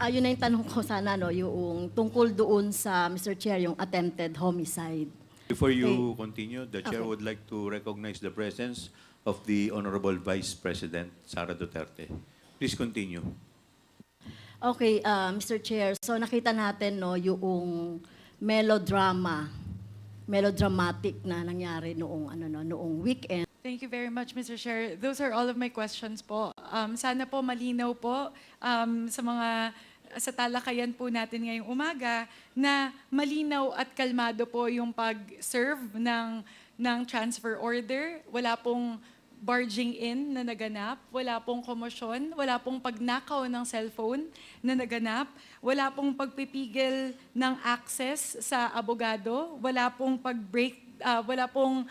Yun na yung tanong ko sana, no, yung tungkol doon sa, Mr. Chair, yung attempted homicide. Before you Okay. continue, the chair Okay. would like to recognize the presence of the Honorable Vice President Sara Duterte. Please continue. Okay, Mr. Chair, so nakita natin, no, yung melodramatic na nangyari noong weekend. Thank you very much, Mr. Chair. Those are all of my questions po. Sana po malinaw po sa talakayan po natin ngayong umaga na malinaw at kalmado po yung pag-serve ng transfer order. Wala pong barging in na naganap, wala pong komosyon, wala pong pagnakaw ng cellphone na naganap, wala pong pagpipigil ng access sa abogado, wala pong wala pong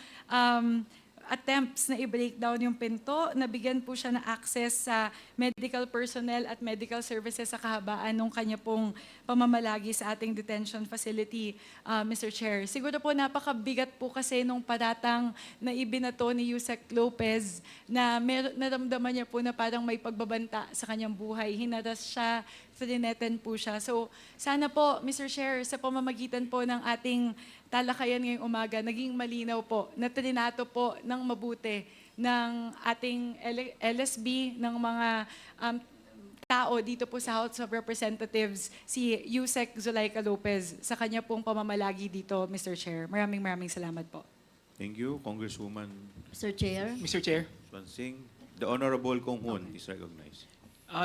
attempts na i-breakdown yung pinto, nabigyan po siya ng access sa medical personnel at medical services sa kahabaan ng kanya pong pamamalagi sa ating detention facility, Mr. Chair. Siguro po napakabigat po kasi nung paratang na ibinato ni Yusek Lopez na naramdaman niya po na parang may pagbabanta sa kanyang buhay. Hinaras siya, trineten po siya. So sana po, Mr. Chair, sa pamamagitan po ng ating talakayan ngayong umaga, naging malinaw po, na trinato po ng mabuti ng ating LSB, ng mga tao dito po sa House of Representatives, si Yusek Zulaika Lopez, sa kanya pong pamamalagi dito, Mr. Chair. Maraming salamat po. Thank you, Congresswoman Mr. Chair. Mr. Chair, Swansing. The Honorable Kong Hoon is recognized.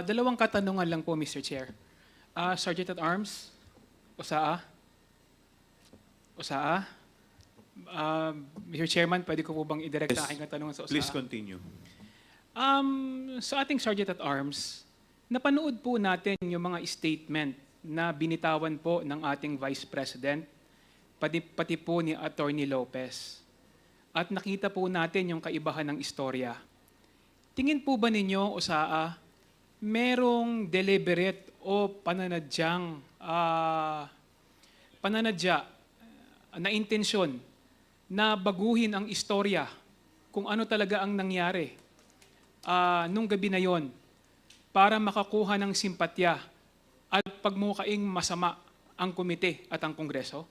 dalawang katanungan lang po, Mr. Chair. Sergeant at Arms, Osaa. Mr. Chairman, pwede ko po bang i-direct Yes. ang aking katanungan sa Osaa? Please continue. Sa ating Sergeant at Arms, napanood po natin yung mga statement na binitawan po ng ating Vice President, pati po ni Attorney Lopez. At nakita po natin yung kaibahan ng istorya. Tingin po ba ninyo, Osaa, merong deliberate o pananadya na intensyon na baguhin ang istorya kung ano talaga ang nangyari nung gabi na yon para makakuha ng simpatya at pagmukaing masama ang komite at ang Kongreso?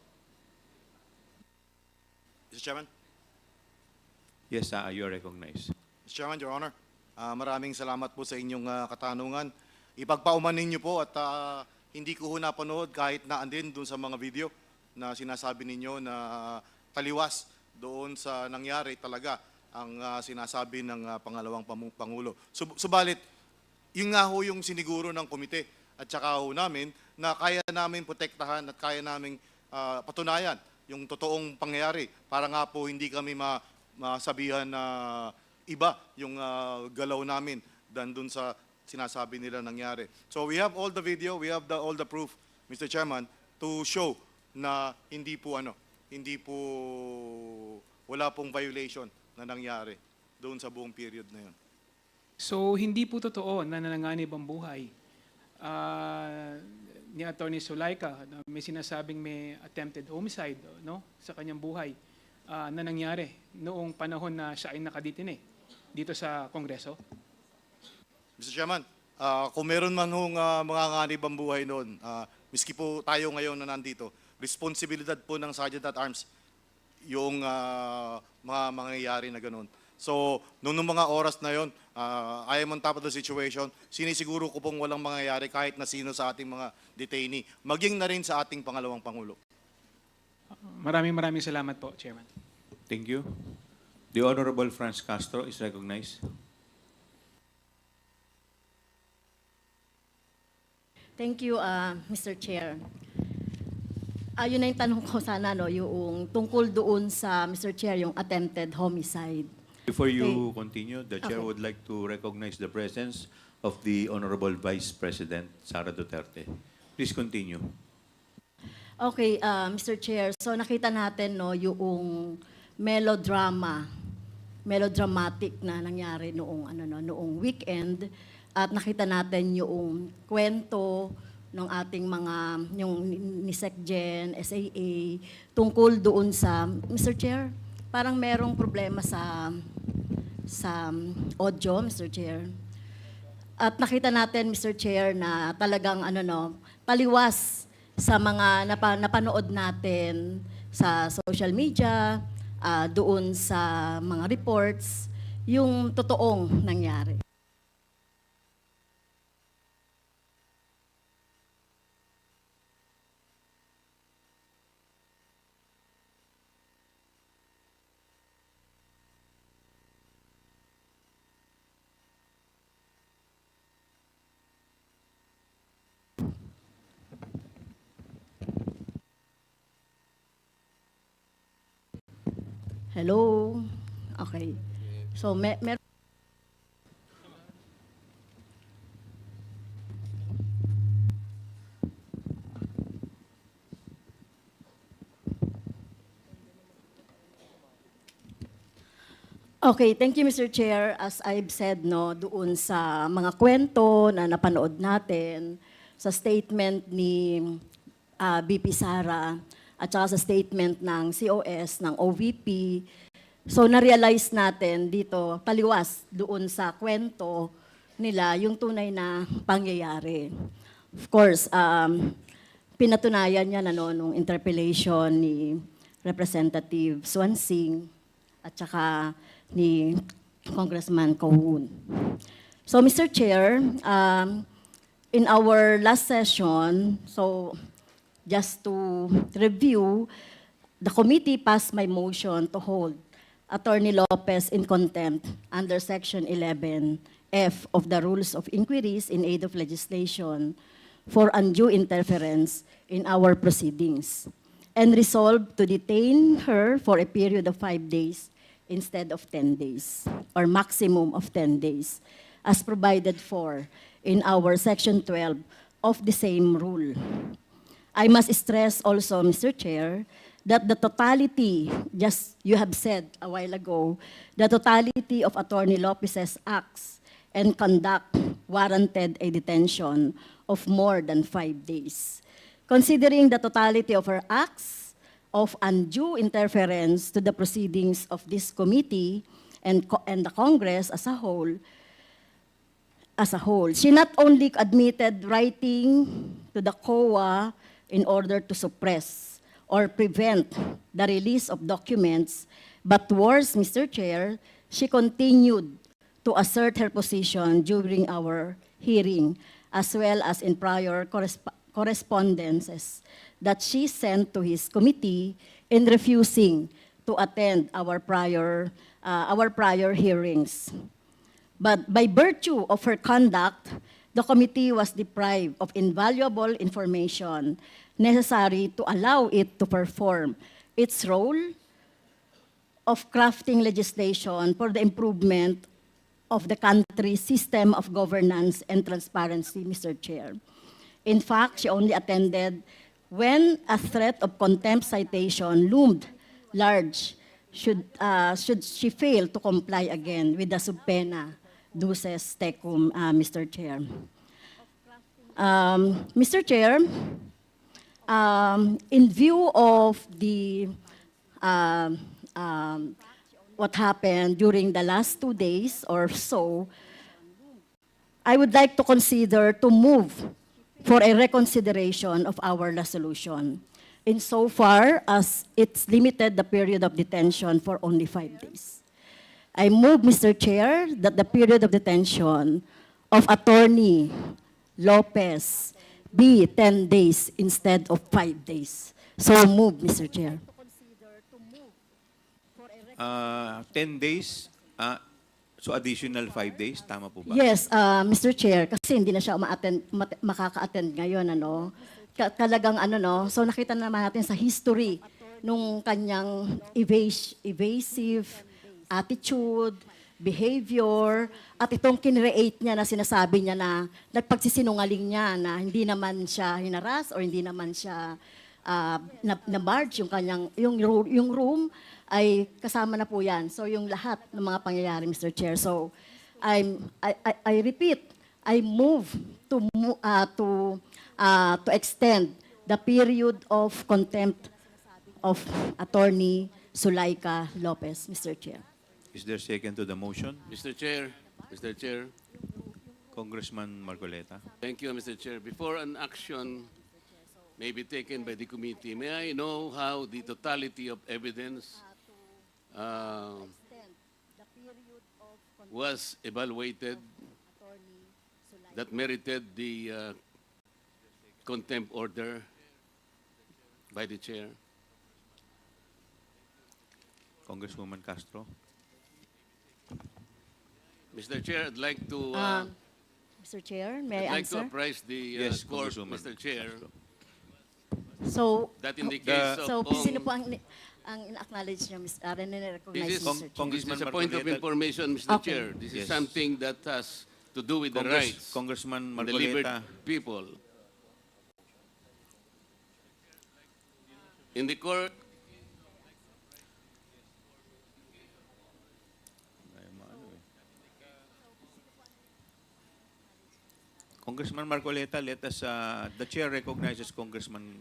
Mr. Chairman, Yes, you are recognized. Mr. Chairman, Your Honor, maraming salamat po sa inyong katanungan. Ipagpauman ninyo po at hindi ko ho napanood kahit na andin doon sa mga video na sinasabi ninyo na taliwas doon sa nangyari talaga ang sinasabi ng pangalawang Pangulo. Subalit, yun nga ho yung siniguro ng komite at saka ho namin na kaya namin protektahan at kaya namin patunayan yung totoong pangyayari para nga po hindi kami masabihan na iba yung galaw namin dan dun sa sinasabi nila nangyari. So we have all the video, we have all the proof, Mr. Chairman, to show na hindi po wala pong violation na nangyari doon sa buong period na yun. So, hindi po totoo na nananganib ang buhay ni Attorney Zulaika na may sinasabing may attempted homicide sa kanyang buhay na nangyari noong panahon na siya ay nakadetine dito sa Kongreso? Mr. Chairman, kung meron man hong mga nganib ang buhay noon, miski po tayo ngayon na nandito, responsibilidad po ng Sergeant at Arms yung mga mangyayari na ganun. So, noong mga oras na yon, I am on top of the situation. Sinisiguro ko pong walang mangyayari kahit na sino sa ating mga detainee, maging na rin sa ating pangalawang Pangulo. Maraming salamat po, Chairman. Thank you. The Honorable Franz Castro is recognized. Thank you, Mr. Chair. Yun na yung tanong ko sana, no, yung tungkol doon sa, Mr. Chair, yung attempted homicide. Before you continue, the chair Okay. would like to recognize the presence of the Honorable Vice President Sara Duterte. Please continue. Okay, Mr. Chair, so nakita natin, no, yung melodramatic na nangyari noong weekend, at nakita natin yung kwento ng ating yung ni SecGen, SAA, tungkol doon sa, Mr. Chair, parang merong problema sa audio, Mr. Chair. At nakita natin, Mr. Chair, na talagang taliwas sa mga napanood natin sa social media, doon sa mga reports, yung totoong nangyari. Hello? Okay. So, Okay, thank you, Mr. Chair. As I've said, no, doon sa mga kwento na napanood natin, sa statement ni BP Sara, at saka sa statement ng COS, ng OVP, so na-realize natin dito, taliwas doon sa kwento nila, yung tunay na pangyayari. Of course, pinatunayan niya na nung interpellation ni Representative Swansing at saka ni Congressman Cohun. So, Mr. Chair, in our last session, so just to review, the committee passed my motion to hold Attorney Lopez in contempt under Section 11F of the Rules of Inquiries in Aid of Legislation for undue interference in our proceedings, and resolved to detain her for a period of 5 days instead of 10 days, or maximum of 10 days, as provided for in our Section 12 of the same rule. I must stress also, Mr. Chair, that the totality, just you have said a while ago, the totality of Attorney Lopez's acts and conduct warranted a detention of more than 5 days. Considering the totality of her acts of undue interference to the proceedings of this committee and the Congress as a whole, she not only admitted writing to the COA in order to suppress or prevent the release of documents, but worse, Mr. Chair, she continued to assert her position during our hearing, as well as in prior correspondences that she sent to his committee in refusing to attend our prior hearings. But by virtue of her conduct, the committee was deprived of invaluable information necessary to allow it to perform its role of crafting legislation for the improvement of the country's system of governance and transparency, Mr. Chair. In fact, she only attended when a threat of contempt citation loomed large, should she fail to comply again with the subpoena duces tecum, Mr. Chair. Mr. Chair, in view of the what happened during the last 2 days or so, I would like to consider to move for a reconsideration of our resolution, insofar as it's limited the period of detention for only 5 days. I move, Mr. Chair, that the period of detention of Attorney Lopez be 10 days instead of 5 days. So move, Mr. Chair. 10 days, so additional 5 days, tama po ba? Yes, Mr. Chair, kasi hindi na siya makaka-attend ngayon, talagang so nakita naman natin sa history nung kanyang evasive attitude, behavior, at itong kinreate niya na sinasabi niya na nagpagsisinungaling niya na hindi naman siya hinaras or hindi naman siya na-barge yung kanyang, yung room ay kasama na po yan. So yung lahat ng mga pangyayari, Mr. Chair. So I repeat, I move to extend the period of contempt of Attorney Zulaika Lopez, Mr. Chair. Is there second to the motion? Mr. Chair, Congressman Marcoleta. Thank you, Mr. Chair. Before an action may be taken by the committee, may I know how the totality of evidence was evaluated that merited the contempt order by the chair? Congresswoman Castro. Mr. Chair, I'd like to Mr. Chair, may I I'd like to answer? apprise the Yes, court, Congresswoman Mr. Chair, Castro. So, that in the case so of sino po ang in-acknowledge niyo, nire-recognize, This is- Mr. this Congressman is a point of Marcoleta. information, Mr. Okay. Chair. This is Yes. something that has to do with the rights Congressman of the liberty Marcoleta. people. In the court, Congressman Marcoleta, let us, the chair recognizes Congresswoman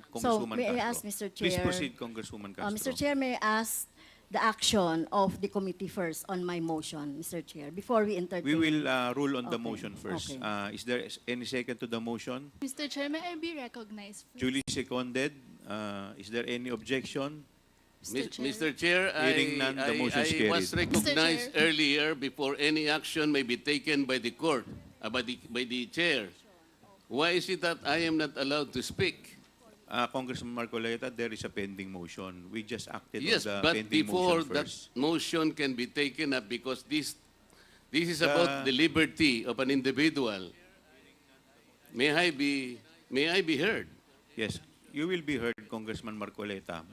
may I Castro. ask, Mr. Please Chair, proceed, Congresswoman Castro. Mr. Chair, may I ask the action of the committee first on my motion, Mr. Chair, before we entertain? We will rule on the Okay, motion first. okay. Is there any second to the motion? Mr. Chair, may I be recognized, please? Duly seconded. Is there any objection? Mr. Chair, Hearing none, the motion is I was carried. recognized Mr. Chair. earlier before any action may be taken by the court, by the chair. Why is it that I am not allowed to speak? Congressman Marcoleta, there is a pending motion. We just acted Yes, on the but pending before motion that first. motion can be taken up, because this is about the liberty of an individual. May I be heard? Yes, you will be heard, Congressman Marcoleta.